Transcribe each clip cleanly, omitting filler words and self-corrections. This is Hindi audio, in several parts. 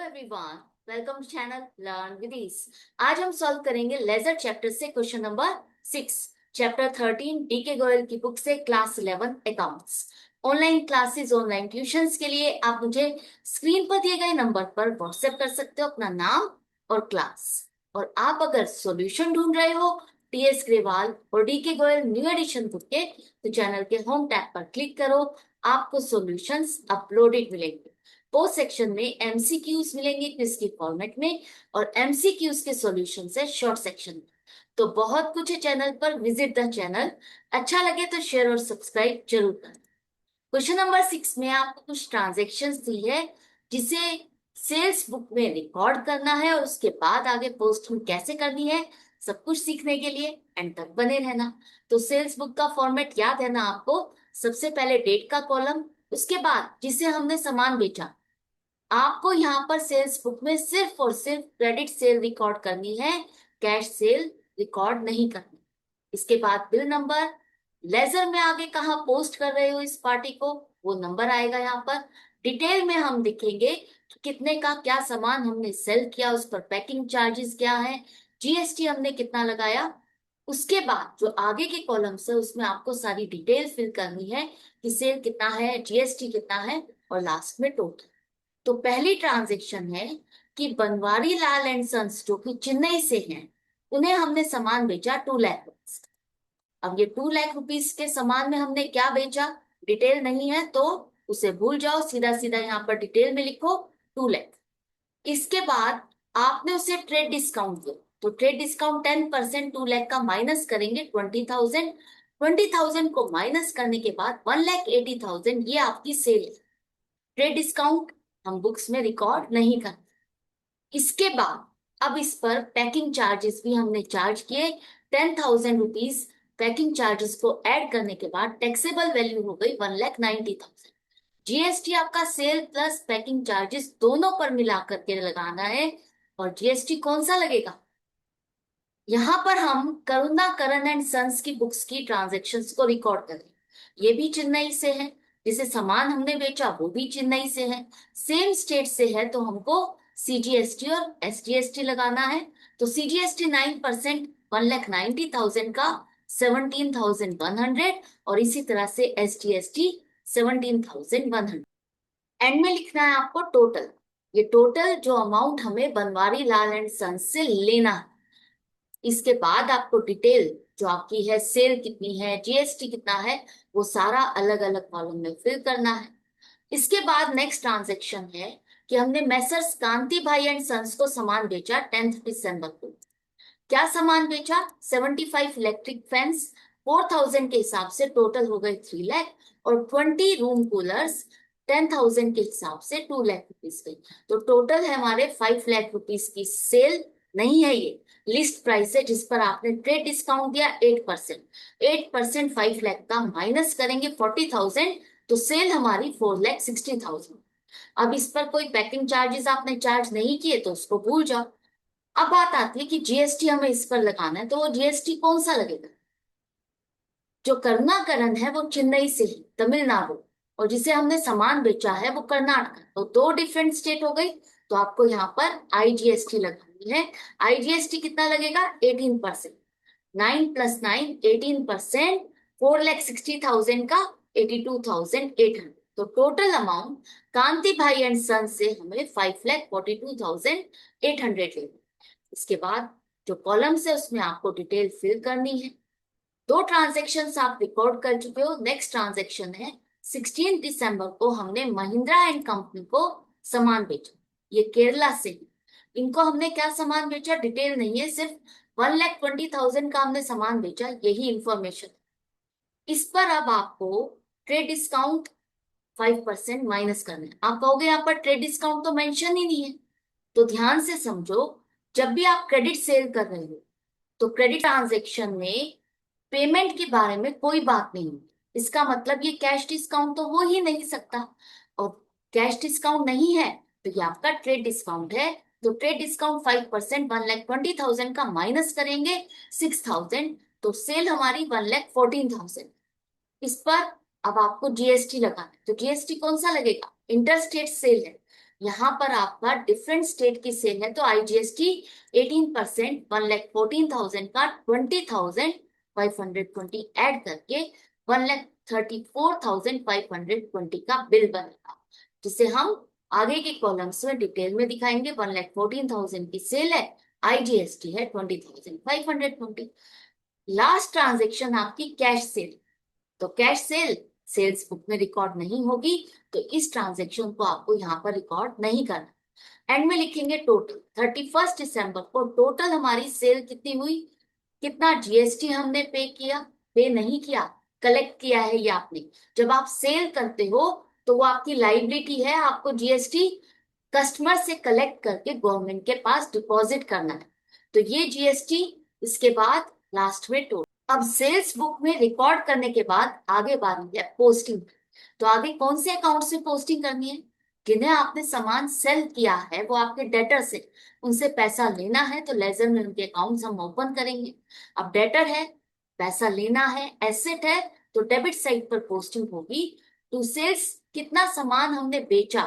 Everyone, welcome to channel learn with ease. आज हम सॉल्व करेंगे लेजर चैप्टर से question number 6, chapter 13 DK Goyal की बुक से class 11 accounts. Online classes, online tuitions के लिए आप मुझे स्क्रीन पर दिए गए नंबर पर व्हाट्सएप कर सकते हो अपना नाम और क्लास। और आप अगर सॉल्यूशन ढूंढ रहे हो टीएस ग्रेवाल और DK Goyal new edition book के, तो चैनल के होम टैब पर क्लिक करो। आपको सॉल्यूशंस अपलोडेड मिलेंगे। पोस्ट सेक्शन में एमसीक्यूज मिलेंगे क्विज की फॉर्मेट में, और एमसीक्यूज के सॉल्यूशन है शॉर्ट सेक्शन में। तो बहुत कुछ है चैनल पर, विजिट द चैनल। अच्छा लगे तो शेयर और सब्सक्राइब जरूर करें। क्वेश्चन नंबर 6 में आपको कुछ ट्रांजेक्शन्स दी है जिसे सेल्स बुक में रिकॉर्ड करना है, और उसके बाद आगे पोस्टिंग कैसे करनी है सब कुछ सीखने के लिए एंड तक बने रहना। तो सेल्स बुक का फॉर्मेट याद है ना आपको? सबसे पहले डेट का कॉलम, उसके बाद जिसे हमने सामान बेचा। आपको यहाँ पर सेल्स बुक में सिर्फ और सिर्फ क्रेडिट सेल रिकॉर्ड करनी है, कैश सेल रिकॉर्ड नहीं करनी। इसके बाद बिल नंबर, लेजर में आगे कहाँ पोस्ट कर रहे हो इस पार्टी को, वो नंबर आएगा यहाँ पर। डिटेल में हम लिखेंगे कि कितने का क्या सामान हमने सेल किया, उस पर पैकिंग चार्जेस क्या है, जीएसटी हमने कितना लगाया। उसके बाद जो आगे के कॉलम्स है उसमें आपको सारी डिटेल फिल करनी है कि सेल कितना है, जीएसटी कितना है, और लास्ट में टोटल। तो पहली ट्रांजेक्शन है कि बनवारी लाल एंड सन्स जो कि चेन्नई से हैं, उन्हें हमने सामान बेचा 2 लाख रुपीज। अब ये 2 लाख रुपीज के सामान में हमने क्या बेचा, डिटेल नहीं है तो उसे भूल जाओ, सीधा सीधा यहाँ पर डिटेल में लिखो 2 लाख। इसके बाद आपने उसे ट्रेड डिस्काउंट दिया, तो ट्रेड डिस्काउंट 10% 2 लाख का माइनस करेंगे 20,000। 20,000 को माइनस करने के बाद 1,80,000 ये आपकी सेल है। ट्रेड डिस्काउंट हम बुक्स में रिकॉर्ड नहीं करते। इसके बाद अब इस पर पैकिंग चार्जेस भी हमने चार्ज किए 10,000 रुपीज। पैकिंग चार्जेस को ऐड करने के बाद टैक्सेबल वैल्यू हो गई 1,90,000। जीएसटी आपका सेल प्लस पैकिंग चार्जेस दोनों पर मिला करके लगाना है। और जीएसटी कौन सा लगेगा, यहाँ पर हम करुणा करण एंड सन्स की बुक्स की ट्रांजेक्शन्स को रिकॉर्ड करें। ये भी चेन्नई से है, जिसे सामान हमने बेचा वो भी चेन्नई से है, सेम स्टेट से है, तो हमको सीजीएसटी और एसजीएसटी लगाना है। तो सीजीएसटी 9%, 1,90,000 का 17,100, और इसी तरह से एसजीएसटी 17,100। एंड में लिखना है आपको टोटल। ये टोटल जो अमाउंट हमें बनवारी लाल एंड सन्स से लेना है। इसके बाद आपको डिटेल जो आपकी है, सेल कितनी है, जीएसटी कितना है, वो सारा अलग अलग कॉलम में फिल करना है। इसके बाद नेक्स्ट ट्रांजेक्शन है कि हमने मैसर्स कांति भाई एंड सन्स को सामान बेचा 10th दिसंबर को। क्या सामान बेचा, 75 इलेक्ट्रिक फैंस 4,000 के हिसाब से टोटल हो गए 3 लाख, और 20 रूम कूलर्स 10,000 के हिसाब से 2 लाख रुपीज गई। तो टोटल है हमारे 5 लाख रुपीज की सेल। नहीं है ये लिस्ट प्राइस है जिस पर आपने ट्रेड डिस्काउंट दिया 8%। 8% 5 लाख का माइनस करेंगे 40,000, तो सेल हमारी 4,60,000। अब इस पर कोई पैकिंग चार्जेस आपने चार्ज नहीं किए तो उसको भूल जाओ। अब बात आती है कि जीएसटी हमें इस पर लगाना है, तो वो जीएसटी कौन सा लगेगा। जो करुणाकरण है वो चेन्नई से ही, तमिलनाडु, और जिसे हमने सामान बेचा है वो कर्नाटक। तो दो डिफरेंट स्टेट हो गई, तो आपको यहाँ पर आईजीएसटी लगानी है। आईजीएसटी कितना लगेगा, 18%। 9 + 9 18%, 4,60,000 का 82,800। तो टोटल अमाउंट कांति भाई एंड सन से हमें 5,42,800 लेना। इसके बाद जो कॉलम्स है उसमें आपको डिटेल फिल करनी है। दो ट्रांजेक्शन आप रिकॉर्ड कर चुके हो। नेक्स्ट ट्रांजेक्शन है 16 दिसंबर को हमने महिंद्रा एंड कंपनी को सामान बेचा। ये केरला से है। इनको हमने क्या सामान बेचा डिटेल नहीं है, सिर्फ 1,20,000 का हमने सामान बेचा, यही इंफॉर्मेशन। इस पर अब आपको ट्रेड डिस्काउंट 5% माइनस करना है। आप कहोगे यहाँ पर ट्रेड डिस्काउंट तो मेंशन ही नहीं है, तो ध्यान से समझो। जब भी आप क्रेडिट सेल कर रहे हो तो क्रेडिट ट्रांजेक्शन में पेमेंट के बारे में कोई बात नहीं होती। इसका मतलब ये कैश डिस्काउंट तो हो ही नहीं सकता, और कैश डिस्काउंट नहीं है तो ये आपका ट्रेड डिस्काउंट है। तो ट्रेड डिस्काउंट 5%, 1,20,000 का माइनस करेंगे 6,000, तो सेल हमारी 1,14,000। इस पर अब आपको जीएसटी लगाना है, तो जीएसटी कौन सा लगेगा, इंटर स्टेट सेल है, यहाँ पर आपका डिफरेंट स्टेट की सेल है, तो IGST 18% 1,14,000 का 20,520 ऐड करके 1,34,520 का बिल बनेगा, जिसे हम आगे के कॉलम्स में डिटेल में दिखाएंगे। 1,14,000 की सेल है, IGST है 20,520। लास्ट ट्रांजेक्शन आपकी कैश सेल, तो कैश सेल सेल्स बुक में रिकॉर्ड नहीं होगी, तो इस ट्रांजेक्शन को आपको यहाँ पर रिकॉर्ड नहीं करना। एंड में लिखेंगे टोटल। 31 दिसंबर को टोटल हमारी सेल कितनी हुई, कितना GST हमने पे किया, पे नहीं किया, कलेक्ट किया है ये आपने। जब आप सेल करते हो तो वो आपकी लाइबिलिटी है, आपको GST कस्टमर से कलेक्ट करके गवर्नमेंट के पास डिपॉजिट करना है, तो ये GST। इसके बाद लास्ट में टोटल। अब सेल्स बुक में रिकॉर्ड करने के बाद आगे बारी है पोस्टिंग। तो आगे कौन से अकाउंट से पोस्टिंग करनी है, जिन्हें आपने सामान सेल किया है वो आपके डेटर से, उनसे पैसा लेना है, तो लेजर में उनके अकाउंट्स हम ओपन करेंगे। अब डेटर है, पैसा लेना है, एसेट है, तो डेबिट साइड पर पोस्टिंग होगी। टू सेल्स, कितना सामान हमने बेचा,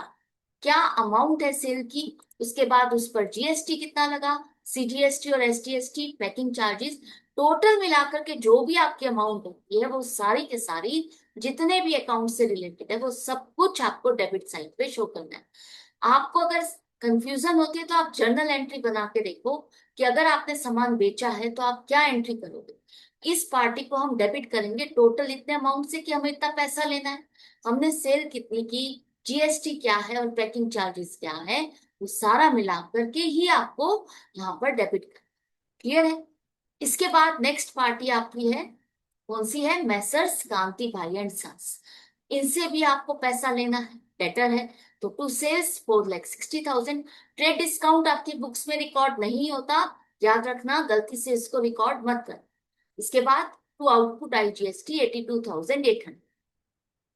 क्या अमाउंट है सेल की, उसके बाद उस पर GST कितना लगा, CGST और SGST, पैकिंग चार्जेस, टोटल मिलाकर के जो भी आपकी अमाउंट होती है वो सारी के सारी जितने भी अकाउंट से रिलेटेड है वो सब कुछ आपको डेबिट साइड पे शो करना है। आपको अगर कंफ्यूजन होती है तो आप जर्नल एंट्री बना के देखो कि अगर आपने सामान बेचा है तो आप क्या एंट्री करोगे। इस पार्टी को हम डेबिट करेंगे टोटल इतने अमाउंट से कि हमें इतना पैसा लेना है, हमने सेल कितनी की, GST क्या है और पैकिंग चार्जेस क्या है, वो सारा मिला करके ही आपको यहाँ पर डेबिट करना। क्लियर है। इसके बाद नेक्स्ट पार्टी आपकी है, कौन सी है, मैसर्स कांति भाई एंड सन्स। इनसे भी आपको पैसा लेना है, डेटर है, तो टू सेल्स 4,60,000। ट्रेड डिस्काउंट आपकी बुक्स में रिकॉर्ड नहीं होता, याद रखना, गलती से इसको रिकॉर्ड मत कर। इसके बाद to output IGST 82,800।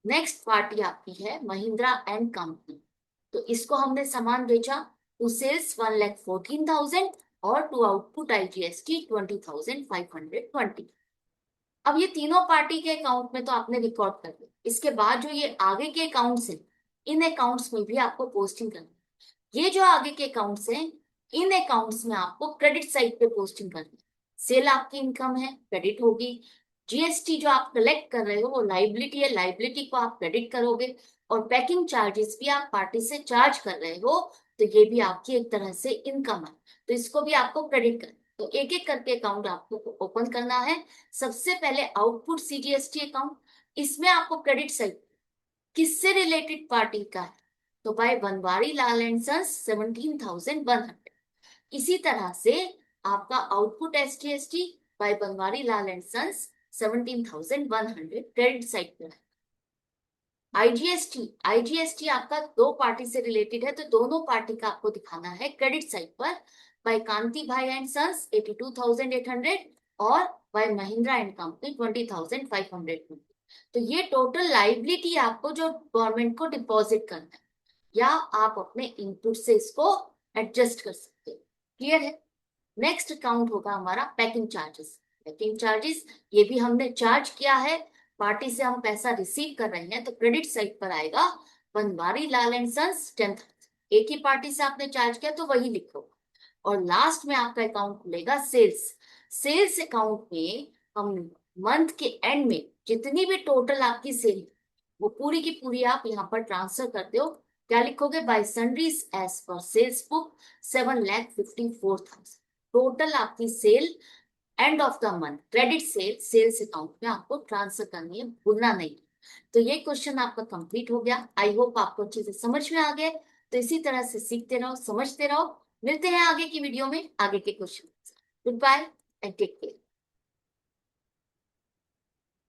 Next party आपकी है महिंद्रा एंड कंपनी, तो इसको हमने सामान बेचा, टू सेल्स 1,14,000 और टू आउटपुट IGST 20,520। अब ये तीनों पार्टी के अकाउंट में तो आपने रिकॉर्ड कर दिया। इसके बाद जो ये आगे के अकाउंट्स हैं, इन अकाउंट्स में भी आपको पोस्टिंग करनी है। ये जो आगे के अकाउंट्स हैं, इन अकाउंट्स में आपको क्रेडिट साइड पे पोस्टिंग करनी है। सेल आपकी इनकम है, क्रेडिट होगी। GST जो आप कलेक्ट कर रहे हो वो लाइबिलिटी है, लाइबिलिटी को आप क्रेडिट करोगे। और पैकिंग चार्जेस भी आप पार्टी से चार्ज कर रहे हो, तो ये भी आपकी एक तरह से इनकम है, तो इसको भी आपको क्रेडिट करना। तो एक एक करके अकाउंट आपको ओपन करना है। सबसे पहले आउटपुट CGST अकाउंट, इसमें आपको क्रेडिट साइड किससे रिलेटेड पार्टी का है, तो by Banwari Lal and sons 17,100। इसी तरह से आपका output SGST by Banwari Lal and sons 17,100 credit side पर है। IGST आपका दो पार्टी से रिलेटेड है, तो दोनों पार्टी का आपको दिखाना है क्रेडिट साइड पर। बाय कांति भाई एंड सन्स 82,800 और बाय महिंद्रा एंड कंपनी 20,500। तो ये टोटल लाइबिलिटी आपको जो गवर्नमेंट को डिपॉजिट करना है, या आप अपने इनपुट से इसको एडजस्ट कर सकते हो। क्लियर है। नेक्स्ट अकाउंट होगा हमारा पैकिंग चार्जेस। पैकिंग चार्जेस ये भी हमने चार्ज किया है, पार्टी से हम पैसा रिसीव कर रहे हैं, तो क्रेडिट साइड पर आएगा बनवारी लाल एंड सन्स 10,000। एक ही पार्टी से आपने चार्ज किया तो वही लिखो। और लास्ट में आपका अकाउंट खुलेगा सेल्स। सेल्स अकाउंट में हम मंथ के एंड में जितनी भी टोटल आपकी सेल वो पूरी की पूरी आप यहाँ पर ट्रांसफर करते हो। क्या लिखोगे, by sundries as per sales book 7,54,000। Total आपकी sale end of the month credit sale sales account में आपको ट्रांसफर करनी है, भूलना नहीं। तो ये क्वेश्चन आपका कंप्लीट हो गया। आई होप आपको अच्छे से समझ में आ गए। तो इसी तरह से सीखते रहो, समझते रहो। मिलते हैं आगे की वीडियो में आगे के question. Good bye and take care.